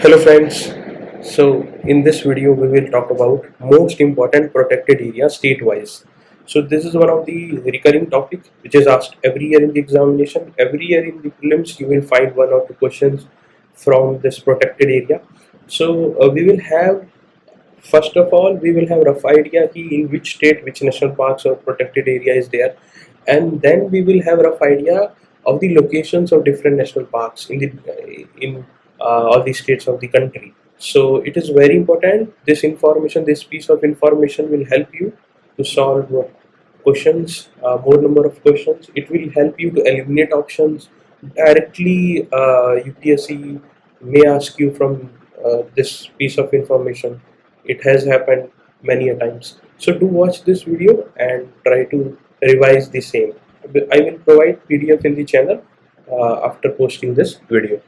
Hello friends. So in this video we will talk about most important protected area state-wise. So this is one of the recurring topic which is asked every year in the examination. Every year in the prelims you will find one or two questions from this protected area. So we will have, first of all, we will have rough idea in which state which national parks or protected area is there, and then we will have rough idea of the locations of different national parks in all the states of the country. So it is very important. This information, this piece of information will help you to solve questions, more number of questions. It will help you to eliminate options directly. UPSC may ask you from this piece of information. It has happened many a times. So do watch this video and try to revise the same. I will provide PDF in the channel after posting this video.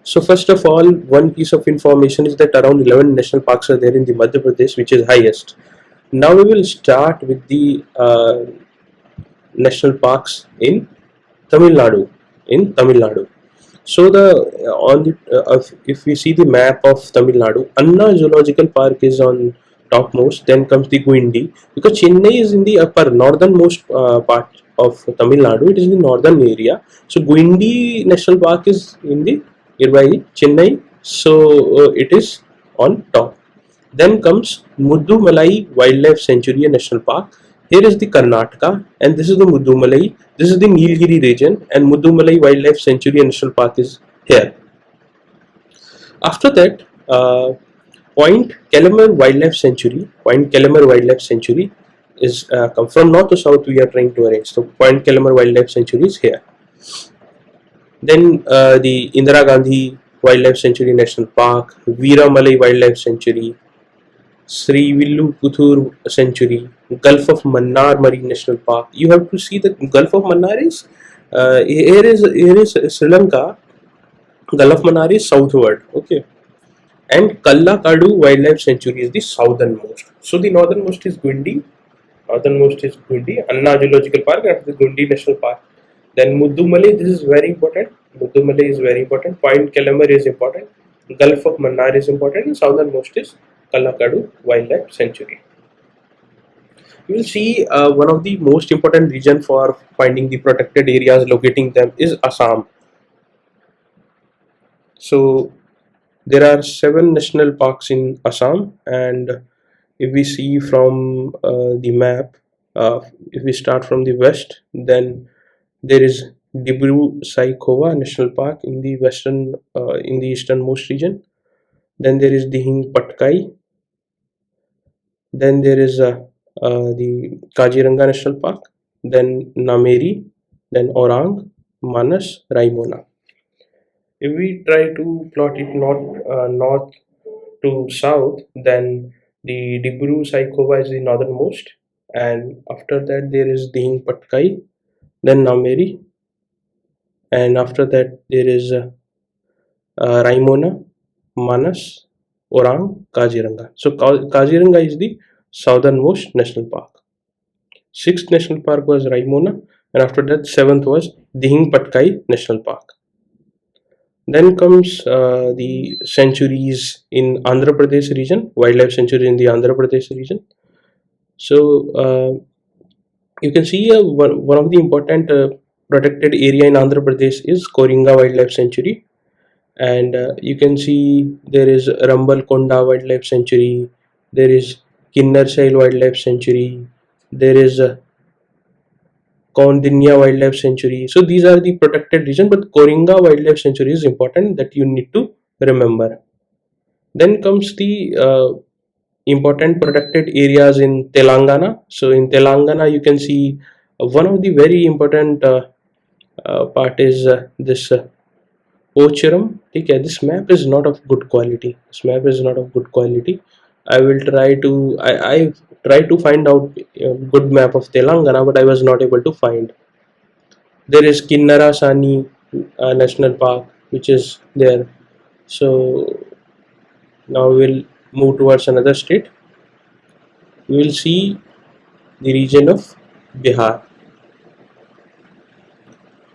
So first of all, one piece of information is that around 11 national parks are there in the Madhya Pradesh, which is highest. Now we will start with the national parks in Tamil Nadu. So the on the if we see the map of Tamil Nadu, Anna Zoological Park is on topmost. Then comes the Guindi, because Chennai is in the upper northernmost part of Tamil Nadu. It is in the northern area. So Guindi National Park is in the nearby Chennai. So it is on top. Then comes Muddumalai Wildlife Sanctuary and National Park. Here is the Karnataka, and this is the Muddumalai. This is the Nilgiri region, and Muddumalai Wildlife Sanctuary and National Park is here. After that, Point Kellamar Wildlife Sanctuary. Point Kellamar Wildlife Sanctuary is come from north to south. We are trying to arrange. So Point Kellamar Wildlife Sanctuary is here. Then the Indira Gandhi Wildlife Sanctuary National Park, Veeramalai Wildlife Sanctuary, Sri Villuputhur Sanctuary, Gulf of Mannar Marine National Park. You have to see the Gulf of Mannar is here is Sri Lanka. Gulf of Mannar is southward. Okay, and Kallakadu Wildlife Sanctuary is the southernmost. So the northernmost is Guindi, Anna Zoological Park, and the Guindi National Park. Then Muddumalai, this is very important. Muddumalai is very important. Point Kellamar is important. Gulf of Mannar is important, and southernmost is Kallakadu Wildlife Sanctuary. You will see one of the most important region for finding the protected areas, locating them, is Assam. So there are 7 national parks in Assam, and if we see from the map, if we start from the west, then there is Dibru Saikhowa National Park in the easternmost region. Then there is Dihing Patkai. Then there is the Kaziranga National Park. Then Nameri. Then Orang, Manas, Raimona. If we try to plot it north to south, then the Dibru Saikhowa is the northernmost, and after that there is Dihing Patkai, then Nameri, and after that there is Raimona, Manas, Orang, Kaziranga. So Kaziranga is the southernmost national park. 6th national park was Raimona, and after that 7th was Dihing Patkai National Park. Then comes the sanctuaries in Andhra Pradesh region, wildlife sanctuary in the Andhra Pradesh region. So you can see one of the important protected area in Andhra Pradesh is Koringa Wildlife Sanctuary, and you can see there is Rambal Konda Wildlife Sanctuary, there is Kinnarshail Wildlife Sanctuary, there is Kaundinya Wildlife Sanctuary. So these are the protected region, but Koringa Wildlife Sanctuary is important that you need to remember. Then comes the important protected areas in Telangana. So in Telangana you can see one of the very important part is this Pocharam. Okay, this map is not of good quality. I will try to I try to find out a good map of Telangana, but I was not able to find. There is Kinnara Sani National Park, which is there. So now we'll move towards another state. We will see the region of Bihar.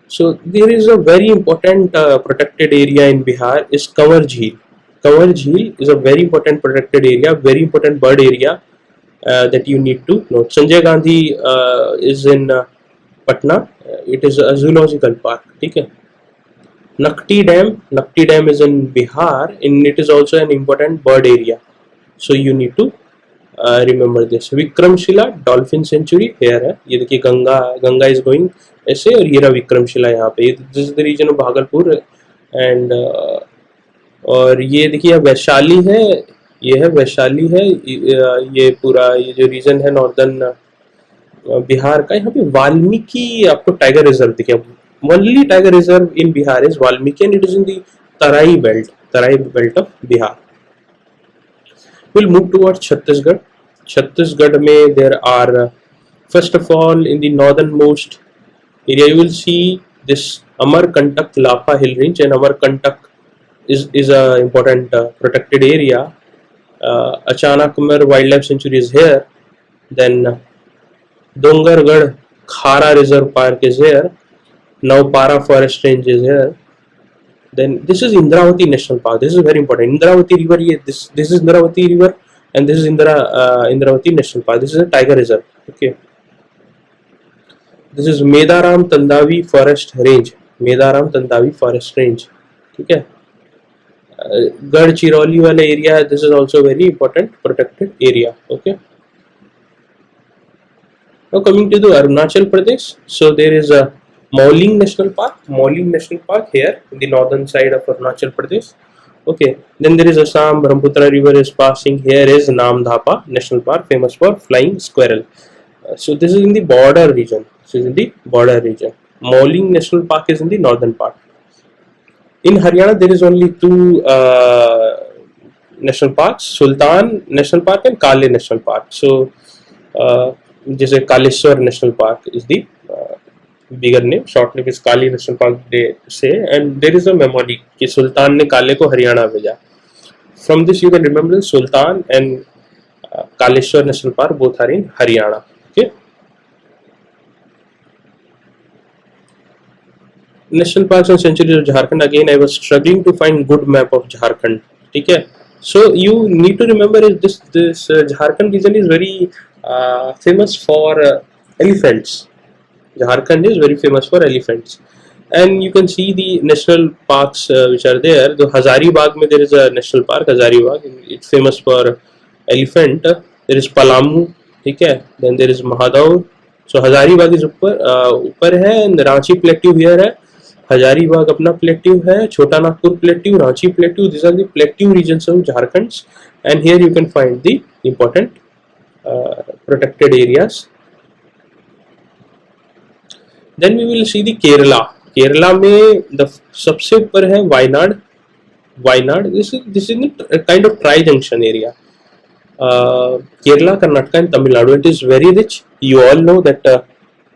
So there is a very important protected area in Bihar is Kanwar Jheel. Kanwar Jheel is a very important protected area, very important bird area that you need to know. Sanjay Gandhi is in Patna. It is a zoological park. Okay. Nakti Dam is in Bihar, and it is also an important bird area. So you need to remember this. Vikramshila dolphin sanctuary here है, ये देखिए Ganga is going ऐसे, और ये रहा विक्रमशिला यहाँ पे, this is the region of Bhagalpur and और ये देखिए वैशाली है, ये है वैशाली है, ये पूरा ये जो रीजन है नॉर्दर्न बिहार का, यहाँ पे वाल्मीकि आपको टाइगर रिजर्व दिखे, only tiger reserve in Bihar is Valmiki and it is in the Terai belt of Bihar. We'll move towards Chhattisgarh. Chhattisgarh mein there are first of all in the northernmost area you will see this Amarkantak Lapa hill range, and Amarkantak is a important protected area. Achanakmar wildlife sanctuary is here. Then Dongargarh Khara Reserve Park is here. Naupara forest range is here. Then this is Indravati National Park. This is very important. Indravati River. This is Indravati River, and this is Indravati National Park. This is a tiger reserve. Okay. This is Medaram Tandavi Forest Range. Medaram Tandavi Forest Range. Okay. Gadchiroli wala area. This is also very important protected area. Okay. Now coming to the Arunachal Pradesh. So there is a Mauling National Park here in the northern side of Arunachal Pradesh. Okay, then there is Assam, Brahmaputra river is passing. Here is Namdhapa National Park, famous for flying squirrel. So this is in the border region. Mauling National Park is in the northern part. In Haryana there is only two national parks, Sultan National Park and Kale National Park. So जैसे Kaleshwar National Park is the bigger name, short name is Kali National Park they say, and there is a memory कि सुल्तान ने काले को हरियाणा भेजा. From this you can remember Sultan and Kaleshwar National Park both are in Haryana. Okay. National Parks and Sanctuaries of Jharkhand. Again I was struggling to find good map of Jharkhand. ठीक है. So you need to remember is this Jharkhand region is very famous for elephants. Jharkhand is very famous for elephants, and you can see the national parks which are there. The Hazaribagh mein there is a national park, Hazaribagh. It's famous for elephant. There is Palamu, ठीक है. Then there is Mahadaur. So Hazaribagh is ऊपर है, and Ranchi Plateau here है. Hazaribagh अपना plateau है, छोटा Nagpur plateau, Ranchi plateau. These are the plateau regions of Jharkhand, and here you can find the important protected areas. Then we will see the Kerala. Kerala में the सबसे ऊपर है Wayanad. This is a kind of tri-junction area. Kerala, Karnataka and Tamil Nadu. It is very rich. You all know that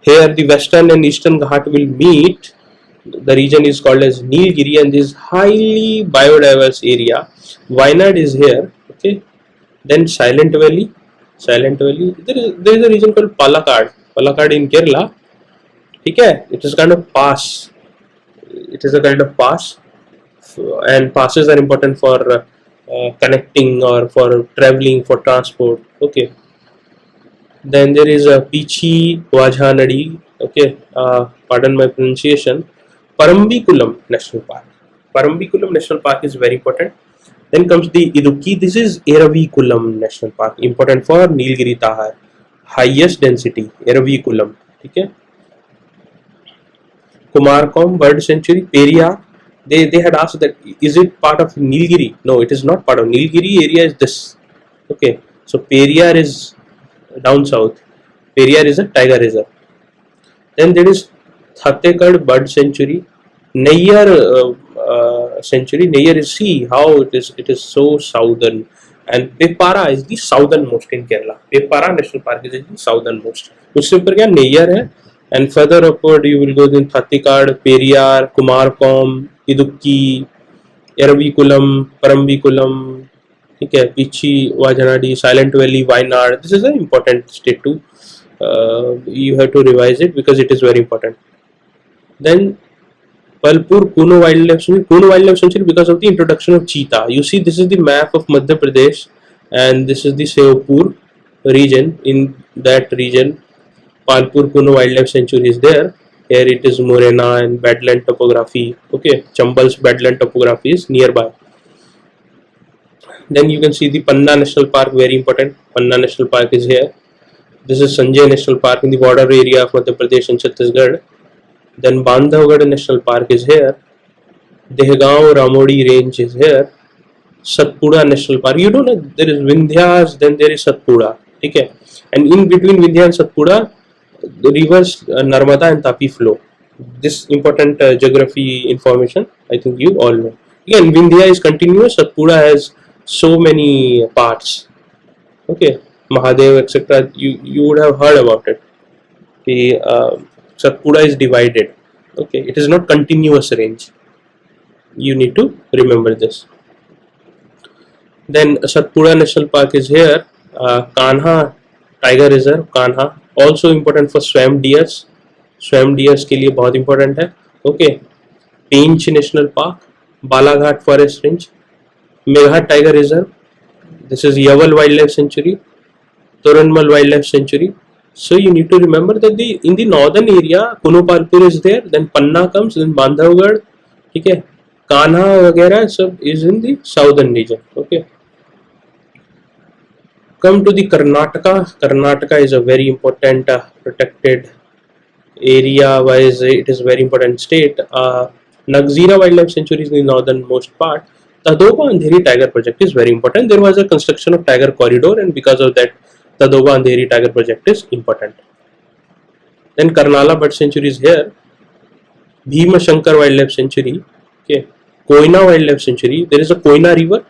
here the western and eastern Ghat will meet. The region is called as Nilgiri, and this highly biodiverse area. Wayanad is here. Okay. Then Silent Valley. There is a region called Palakkad in Kerala. Okay, it is kind of pass. It is a kind of pass, and passes are important for connecting or for traveling, for transport. Okay. Then there is a Pichi Wajhanadi. Okay, pardon my pronunciation. Parambikulam National Park. Parambikulam National Park is very important. Then comes the Idukki. This is Eravikulam National Park, important for Nilgiri Tahar. Highest density, Eravikulam. Okay. Kumarkom Bird Sanctuary, Periyar. They had asked that is it part of Nilgiri? No, it is not part of Nilgiri area. Is this? Okay, so Periyar is down south. Periyar is a tiger reserve. Then there is Thattekad Bird Sanctuary, Nayyar Sanctuary. Nayyar is, see how it is so southern, and Bepara is the southernmost in Kerala. Bepara National Park is the southernmost. उससे ऊपर क्या Nayyar है, and further upward you will go in Thattekad, Periyar, Kumarkom, Idukki, Eravikulam, Parambikulam, ठीक है, Pichi, Wajanadi, Silent Valley, Wayanad. This is an important state too. You have to revise it because it is very important. Then Palpur Kuno Wildlife Sanctuary because of the introduction of cheetah. You see, this is the map of Madhya Pradesh, and this is the Sevpur region. In that region, Palpur Kuno Wildlife Sanctuary is there. Here it is Morena and Badland topography. Okay, Chambal's Badland topography is nearby. Then you can see the Panna National Park, very important. Panna National Park is here. This is Sanjay National Park in the border area of Madhya Pradesh and Chhattisgarh. Then Bandhavgarh National Park is here. Dehgaon Ramodi Range is here. Satpura National Park. You don't know, there is Vindhyas, then there is Satpura. Okay? And in between Vindhya and Satpura, the rivers Narmada and Tapi flow. This important geography information, I think you all know. Again, Vindhya is continuous. Satpura has so many parts. Okay, Mahadev, etc. You would have heard about it. The Satpura is divided. Okay, it is not continuous range. You need to remember this. Then Satpura National Park is here. Kanha Tiger Reserve, Kanha, also important for swam deers. Swam deers के लिए बहुत important है. Okay, Pench National Park, Balaghat Forest Range, Meghat Tiger Reserve. This is Yaval Wildlife Sanctuary, Toranmal Wildlife Sanctuary. So you need to remember that in the northern area, Kuno Palpur is there, then Panna comes, then Bandhavgarh, ठीक है, कान्हा वगैरह सब is in the southern region. Okay. Come to the Karnataka. Karnataka is a very important protected area wise. It is a very important state. Nagzira Wildlife Sanctuary is in the northernmost part. Tadoba Andheri Tiger Project is very important. There was a construction of Tiger Corridor, and because of that, Tadoba Andheri Tiger Project is important. Then Karnala Bird Sanctuary is here. Bhima Shankar Wildlife Sanctuary. Okay. Koina Wildlife Sanctuary. There is a Koina River,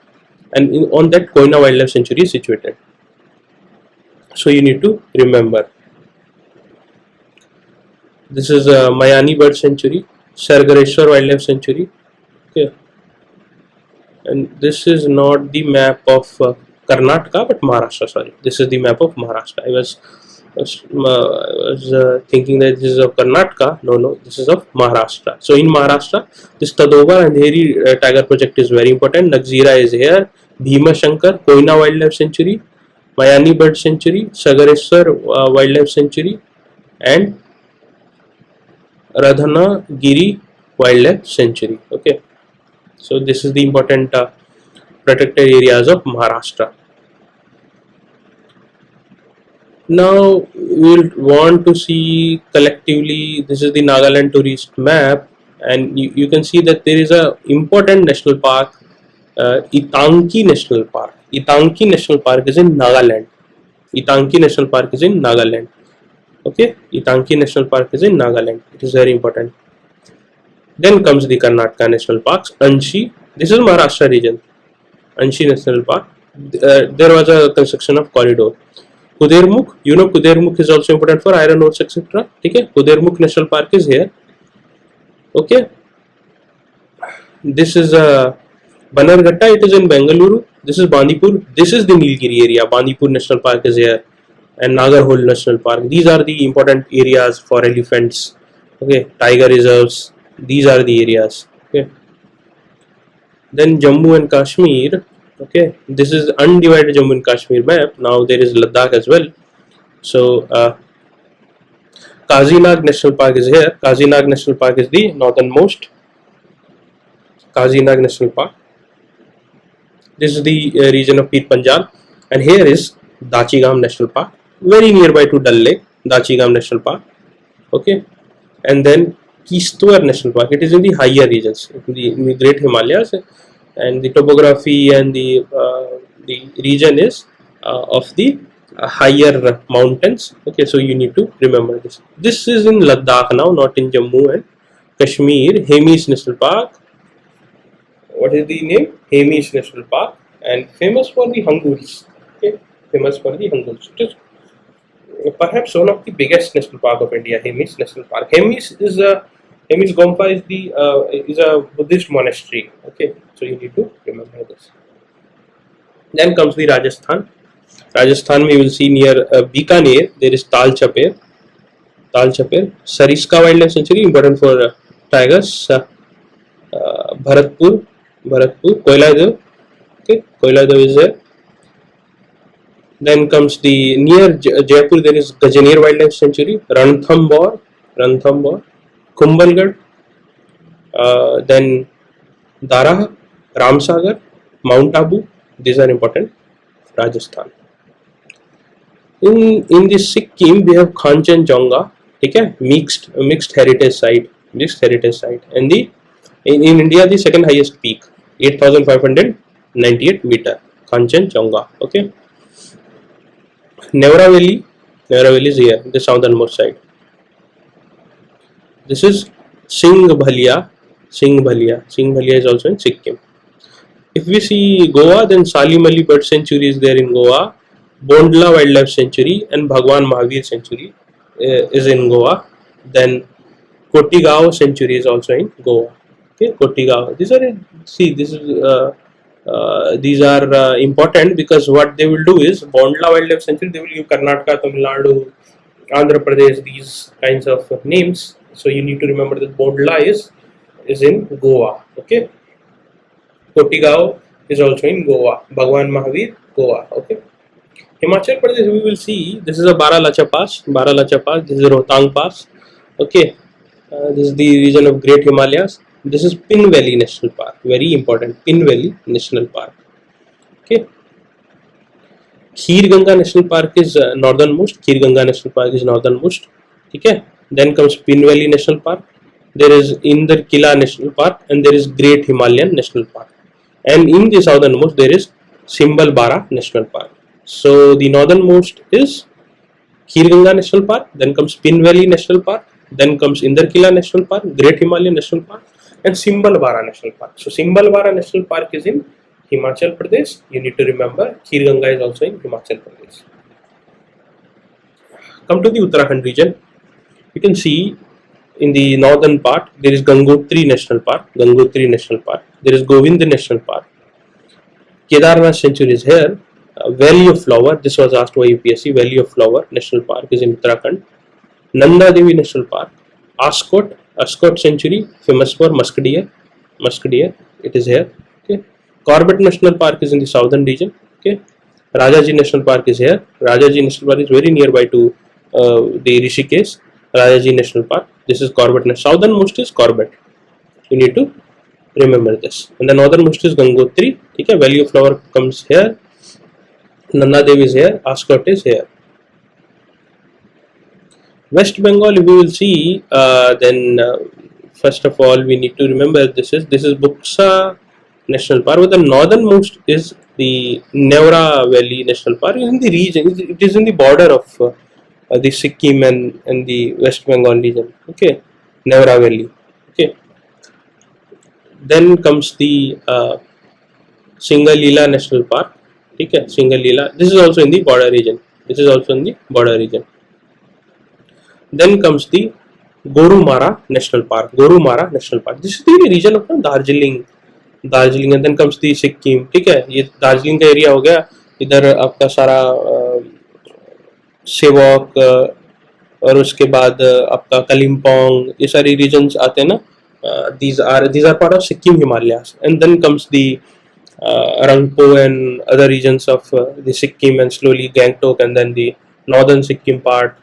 and on that Koina Wildlife Sanctuary is situated. So you need to remember. This is Mayani Bird Sanctuary, Sargareshwar Wildlife Sanctuary. Okay. And this is not the map of Karnataka, but Maharashtra. Sorry, this is the map of Maharashtra. I was thinking that this is of Karnataka. No, this is of Maharashtra. So in Maharashtra, this Tadoba Andheri Tiger Project is very important. Nagzira is here. Bhima Shankar, Koina Wildlife Sanctuary, Mayani Bird Sanctuary, Sagareshwar Wildlife Sanctuary, and Radhana Giri Wildlife Sanctuary. Okay, so this is the important protected areas of Maharashtra. Now we will want to see collectively. This is the Nagaland tourist map, and you can see that there is a important national park, Itanki National Park. Itanki National Park is in Nagaland. Itanki National Park is in Nagaland. Okay, Itanki National Park is in Nagaland. It is very important. Then comes the Karnataka National Parks. Anshi. This is Maharashtra region. Anshi National Park. There was a construction of corridor. Kudermukh. You know Kudermukh is also important for iron ores, etc. Okay, Kudermukh National Park is here. Okay. This is Bannerghatta. It is in Bengaluru. This is Bandipur. This is the Nilgiri area. Bandipur National Park is here, and Nagarhole National Park. These are the important areas for elephants. Okay, tiger reserves. These are the areas. Okay. Then Jammu and Kashmir. Okay, this is undivided Jammu and Kashmir map. Now there is Ladakh as well. So Kazinag National Park is here. Kazinag National Park is the northernmost. Kazinag National Park. This is the region of Pir Panjal, and here is Dachigam National Park, very nearby to Dal Lake. Dachigam National Park. Okay, and then Kistwar National Park. It is in the higher regions, in the Great Himalayas, and the topography and the region is of the higher mountains. Okay, so you need to remember this. This is in Ladakh now, not in Jammu and Kashmir. Hemis National Park. What is the name? Hemis National Park, and famous for the hangurs. Okay, famous for the hangurs. It is perhaps one of the biggest national park of India. Hemis National Park. Hemis Gompa is a Buddhist monastery. Okay, so you need to remember this. Then comes the Rajasthan. Rajasthan, we will see near Bikaner. There is Tal Chaper. Sariska Wildlife Sanctuary, important for tigers, Bharatpur, Koiladev. Okay, Koiladev is there. Then comes the near Jaipur. There is Gajaner Wildlife Sanctuary, Ranthambore, Kumbhalgarh. Then Daraha, Ramsagar, Mount Abu. These are important. Rajasthan. In this Sikkim we have Kanchenjunga, okay, mixed heritage site, and in India the second highest peak, 8,598 meter, Kanchenjunga. Okay, Nevra Valley is here, the southernmost side. This is Singhbhalia is also in Sikkim. If we see Goa, then Salim Ali Bird Sanctuary is there in Goa, Bondla Wildlife Sanctuary and Bhagwan Mahavir Sanctuary is in Goa. Then Kotigao Sanctuary is also in Goa. Okay, Kotigao. These are important because what they will do is Bondla Wildlife Sanctuary, they will give Karnataka, Tamil Nadu, Andhra Pradesh, these kinds of names. So you need to remember that Bondla is in Goa. Okay. Kotigao is also in Goa. Bhagwan Mahavir, Goa. Okay. Himachal Pradesh, we will see. This is a Baralacha Pass. This is a Rohtang Pass. Okay. This is the region of Great Himalayas. This is Pin Valley National Park. Very important. Pin Valley National Park. Okay. Kheer Ganga National Park is northernmost. Okay. Then comes Pin Valley National Park. There is Indar Kila National Park and there is Great Himalayan National Park. And in the southernmost there is Simbalbara National Park. So the northernmost is Kheer Ganga National Park, then comes Pin Valley National Park, then comes Indar Kila National Park, Great Himalayan National Park and Simbalbara National Park. So Simbalbara National Park is in Himachal Pradesh. You need to remember Kheer Ganga is also in Himachal Pradesh. Come to the Uttarakhand region. You can see in the northern part there is Gangotri National Park. There is Govind National Park. Kedarnath Sanctuary is here. Valley of Flower. This was asked by UPSC. Valley of Flower National Park is in Uttarakhand. Nanda Devi National Park. Ascot Sanctuary, famous for musk deer. It is here. Okay. Corbett National Park is in the southern region. Okay. Rajaji National Park is here. Rajaji National Park is very nearby to the Rishikesh. Rajaji National Park. This is Corbett. Southernmost is Corbett. You need to remember this. And the northernmost is Gangotri. Okay. Valley of Flower comes here. Nanda Devi is here. Ascot is here. West Bengal, we will see. Then first of all, we need to remember this is Buksa National Park. But the northernmost is the Nevra Valley National Park. It is in the region. It is in the border of the Sikkim and the West Bengal region. Okay, Nevra Valley. Okay. Then comes the Singalila National Park. Okay, Singalila. This is also in the border region. Then comes the Gorumara National Park. This is the region of Darjeeling, and then comes the Sikkim. ठीक है, ये दार्जिलिंग का area हो गया. इधर आपका सारा सेवक और उसके बाद आपका कलिम्पोंग, ये सारी regions आते हैं ना. These are part of Sikkim Himalayas, and then comes the Rangpo and other regions of the Sikkim, and slowly Gangtok, and then the northern Sikkim part.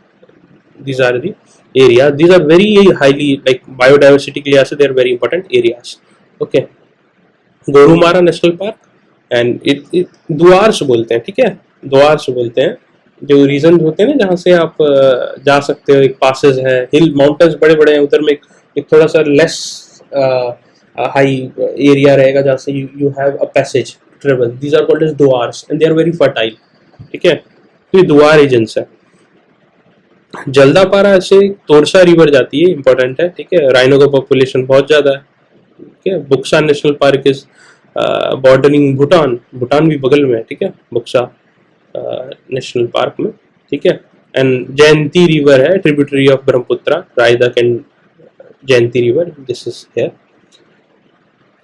These are the areas. These are very highly, like biodiversity के लिए ऐसे, they are very important areas. Okay. Gorumara national park and Dooars बोलते हैं. ठीक है, द्वार्स बोलते हैं जो रीजन होते हैं ना जहाँ से आप जा सकते हो. एक पासेस है, हिल माउंटेन्स बड़े बड़े हैं, उधर में एक थोड़ा सा लेस हाई एरिया रहेगा जहाँ से you have a passage travel. These are called as Dooars and they are very fertile. ठीक है, तो ये द्वार एजेंट्स है. जल्दापारा से तोरसा रिवर जाती है, इंपॉर्टेंट है. ठीक है, राइनो का पॉपुलेशन बहुत ज़्यादा है. ठीक है, Buxa national park is bordering Bhutan भी बगल में है. ठीक है, बुक्सा नेशनल पार्क में. ठीक है, एंड जयंती रिवर है, tributary of Brahmaputra, Raidak and Jayanti river, this is here.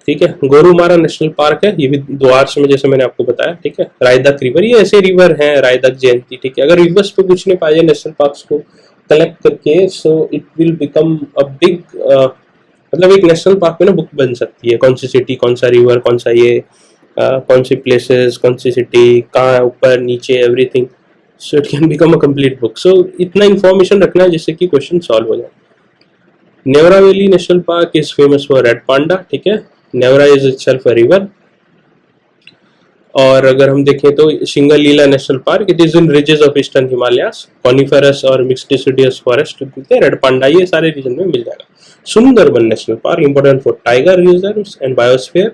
ठीक है, गोरुमारा नेशनल पार्क है, ये भी द्वार्स में जैसे मैंने आपको बताया. ठीक है, रायदक रिवर, ये ऐसे रिवर हैं, रायदक, जयंती. ठीक है, अगर रिवर्स पे पूछने पाए नेशनल पार्क्स को कलेक्ट करके, so it will become a big मतलब एक नेशनल पार्क में ना बुक बन सकती है, कौन सी सिटी, कौन सा रिवर, कौन सा ये कौन सी प्लेसेस, कौन सी सिटी कहाँ, ऊपर नीचे everything. So it can become a complete book. So इतना इन्फॉर्मेशन रखना है जिससे कि क्वेश्चन सॉल्व हो जाए. Neora valley national park is famous for red panda. ठीक है, Neora is itself a river. और अगर हम देखें तो Singalila national park, it is in ridges of eastern Himalayas, coniferous और मिक्स्ड डिसिडियस फॉरेस्ट मिलते हैं. रेड पांडा ये सारे रीजन में मिल जाएगा. Sundarban national park important for tiger reserves and biosphere.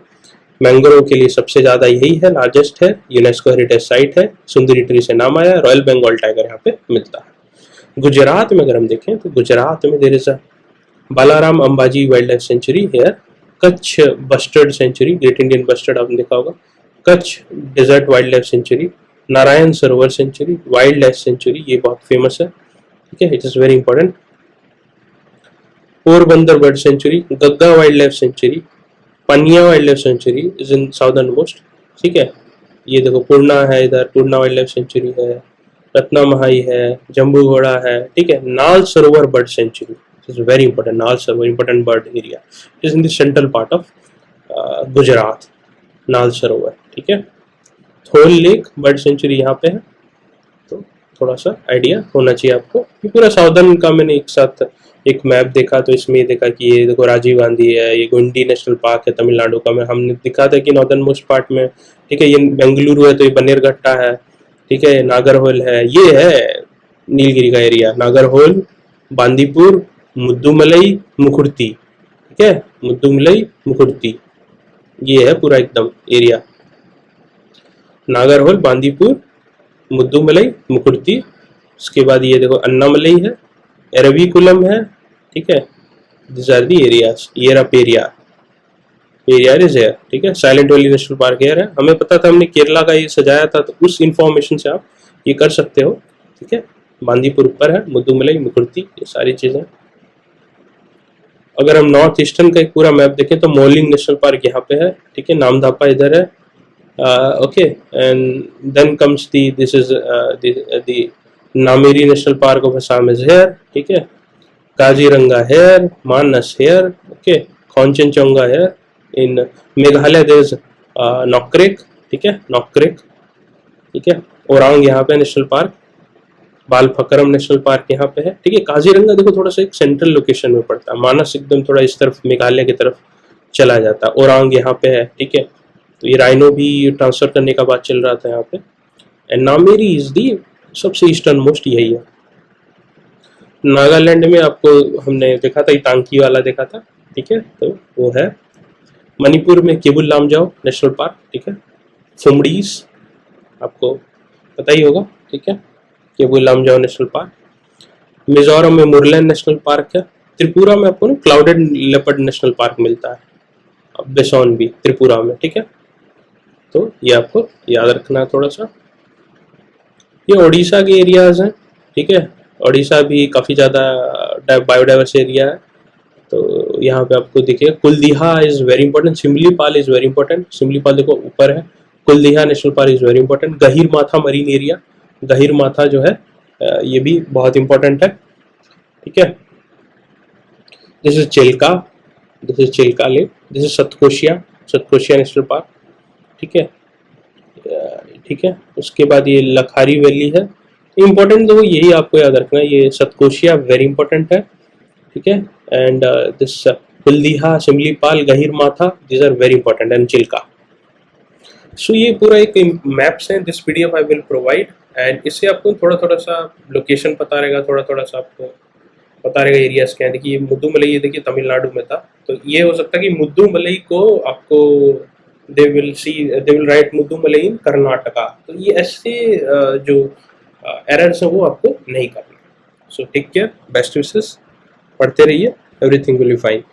Mangrove के लिए सबसे ज्यादा यही है, लार्जेस्ट है, यूनेस्को हेरिटेज साइट है, सुंदरी ट्री से नाम आया. रॉयल बंगाल टाइगर यहाँ पे मिलता है. गुजरात में अगर हम देखें तो गुजरात में there is a Balaram Ambaji wildlife sanctuary here, Kutch bustard sanctuary, great Indian bustard आपने देखा होगा, Kutch desert wildlife sanctuary, Narayan Sarovar sanctuary, wild life sanctuary, ये बहुत फेमस है. ठीक है, it is very important. Porbandar bird sanctuary, Gagga wildlife sanctuary, Paniya wildlife sanctuary is in southernmost. ठीक है, ये देखो पूर्णा है, इधर पूर्णा वाइल्ड लाइफ सेंचुरी है, रत्नामहाई है, जम्बू घोड़ा है. ठीक है, नाल सरोवर bird sanctuary is very important. नाल सरोवर important bird area is in the central part of Gujarat, नाल सरोवर. ठीक है, थोल लेक बर्ड सेंचुरी यहाँ पे है. तो थोड़ा सा आइडिया होना चाहिए आपको. ये पूरा साउदर्न का मैंने एक साथ एक मैप देखा तो इसमें ये देखा कि ये देखो राजीव गांधी है, ये गुंडी नेशनल पार्क है तमिलनाडु का. मैं हमने दिखा था कि नॉर्दर्न मोस्ट पार्ट में. ठीक है, ये बेंगलुरु है तो ये बनेरघट्टा है. ठीक है, नागरहोल है, ये है नीलगिरी का एरिया. नागरहोल, बांदीपुर, मुद्दुमलई, मुकुर्ती. ठीक है, मुद्दुमलई, मुकुर्ती, ये है पूरा एकदम एरिया. नागरहोल, बांदीपुर, मुद्दुमलई, मुकुर्ती. उसके बाद ये देखो अन्नामलई है, एरविकुलम है. ठीक है, दिस आर दी एरियाज. ये पेरियार, पेरियार इज हियर. ठीक है, silent valley national park here है. हमें पता था, हमने केरला का ये सजाया था, तो उस इंफॉर्मेशन से आप ये कर सकते हो. ठीक है, बांदीपुर ऊपर है, मुद्दुमलई, मुकुर्ती, ये सारी चीजें. अगर हम नॉर्थ ईस्टर्न का एक पूरा मैप देखें तो मोलिंग नेशनल पार्क यहाँ पे है. ठीक है, नामदापा इधर है. Okay, and then comes the this is the Nameri national park of Assam is here. ठीक है, Kaziranga here, Manas here. Okay, Khangchendzonga here. In Meghalaya there is Nokrek. ठीक है, नॉकरेक. ठीक है, ओरांग यहाँ पे national park, Balphakram national park यहाँ पे है. ठीक है, काजीरंगा देखो थोड़ा सा एक सेंट्रल लोकेशन में पड़ता है. मानस एकदम थोड़ा इस तरफ मेघालय की तरफ चला जाता है. ओरांग यहाँ पे है. ठीक है, तो ये राइनो भी ट्रांसफर करने का बात चल रहा था यहाँ पे. एंड नामेरी इज दी सबसे ईस्टर्न मोस्ट यही है. नागालैंड में आपको हमने देखा था, टांकी वाला देखा था. ठीक है, तो वो है. मणिपुर में केबुल लामजाओ नेशनल पार्क. ठीक है, फुमडीज आपको पता ही होगा. ठीक है, केबुल लामजाओ नेशनल पार्क. मिजोरम में मुरलैन नेशनल पार्क है. त्रिपुरा में आपको ना क्लाउडेड लेपर्ड नेशनल पार्क मिलता है, बेसोन भी त्रिपुरा में. ठीक है, तो ये आपको याद रखना है थोड़ा सा. ये ओडिशा के एरियाज हैं. ठीक है, ओडिशा भी काफ़ी ज़्यादा बायोडाइवर्स एरिया है. तो यहाँ पे आपको देखिए Kuldiha is very important, Simlipal is very important. Simlipal देखो ऊपर है. Kuldiha national park is very important. Gahirmatha marine area, गहीर माथा जो है ये भी बहुत इंपॉर्टेंट है. ठीक है, this is Chilika, this is Chilika lake. This is Satkosia, Satkosia national park. ठीक है, ठीक है. उसके बाद ये लखारी वैली है. इंपॉर्टेंट तो यही आपको याद रखना है, ये सतकोशिया वेरी इंपॉर्टेंट है. ठीक है, and this कुलदीहा, Simlipal, Gahirmatha, these are very important. And Chilika. So ये पूरा एक मैप्स है. This PDF I will provide. And इससे आपको थोड़ा थोड़ा सा लोकेशन पता रहेगा, थोड़ा थोड़ा सा आपको पता रहेगा एरियाज क्या है. देखिए मुद्दुमलई, ये देखिए तमिलनाडु में था, तो ये हो सकता है कि मुद्दुमलई को आपको दे विल राइट मुद्दुमलई इन कर्नाटका. तो ये ऐसे जो एरर्स है वो आपको नहीं करना. So take care, best wishes, पढ़ते रहिए, एवरीथिंग विल बी फाइन.